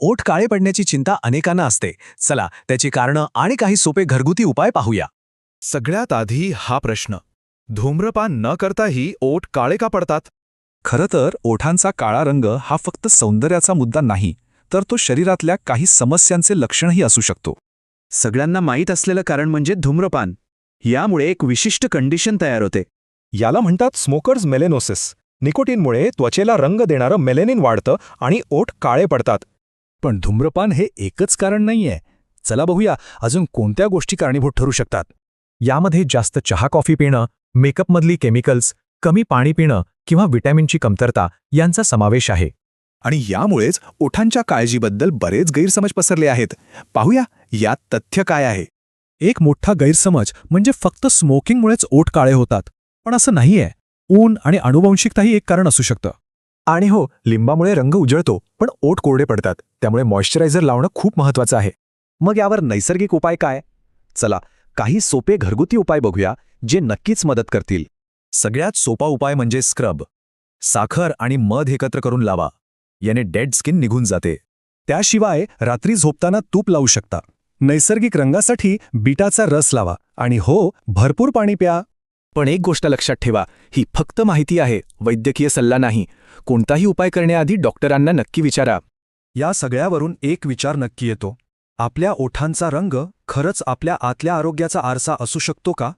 ओठ काळे पडण्याची चिंता अनेकांना असते. चला त्याची कारणं आणि काही सोपे घरगुती उपाय पाहूया. सगळ्यात आधी हा प्रश्न, धूम्रपान न करताही ओठ काळे का पडतात? खरं तर ओठांचा काळा रंग हा फक्त सौंदर्याचा मुद्दा नाही, तर तो शरीरातल्या काही समस्यांचे लक्षणही असू शकतो. सगळ्यांना माहीत असलेलं कारण म्हणजे धूम्रपान. यामुळे एक विशिष्ट कंडिशन तयार होते. याला म्हणतात स्मोकर्स मेलेनोसिस. निकोटीनमुळे त्वचेला रंग देणारं मेलेनिन वाढतं आणि ओठ काळे पडतात. पण धूम्रपान हे एकच कारण नाहीये. चला बघूया अजून कोणत्या गोष्टी कारणीभूत ठरू शकतात. यामध्ये जास्त चहा कॉफी पिणं, मेकअपमधली केमिकल्स, कमी पाणी पिणं किंवा विटॅमिनची कमतरता यांचा समावेश आहे. आणि यामुळेच ओठांच्या काळजीबद्दल बरेच गैरसमज पसरले आहेत. पाहूया यात तथ्य काय आहे. एक मोठा गैरसमज म्हणजे फक्त स्मोकिंगमुळेच ओठ काळे होतात. पण असं नाहीये. ऊन आणि आनुवंशिकताही एक कारण असू शकतं. आणि हो, लिंबामुळे रंग उजळतो, पण ओठ कोरडे पडतात. त्यामुळे मॉइश्चरायझर लावणं खूप महत्त्वाचं आहे. मग यावर नैसर्गिक उपाय काय? चला काही सोपे घरगुती उपाय बघूया जे नक्कीच मदत करतील. सगळ्यात सोपा उपाय म्हणजे स्क्रब. साखर आणि मध एकत्र करून लावा. याने डेड स्किन निघून जाते. त्याशिवाय रात्री झोपताना तूप लावू शकता. नैसर्गिक रंगासाठी बीटाचा रस लावा. आणि हो, भरपूर पाणी प्या. पण एक गोष्ट लक्षात ठेवा, ही फक्त माहिती आहे, वैद्यकीय सल्ला नाही. कोणताही उपाय करण्याआधी डॉक्टरांना नक्की विचारा. या सगळ्यावरून एक विचार नक्की येतो. आपल्या ओठांचा रंग खरंच आपल्या आतल्या आरोग्याचा आरसा असू शकतो का?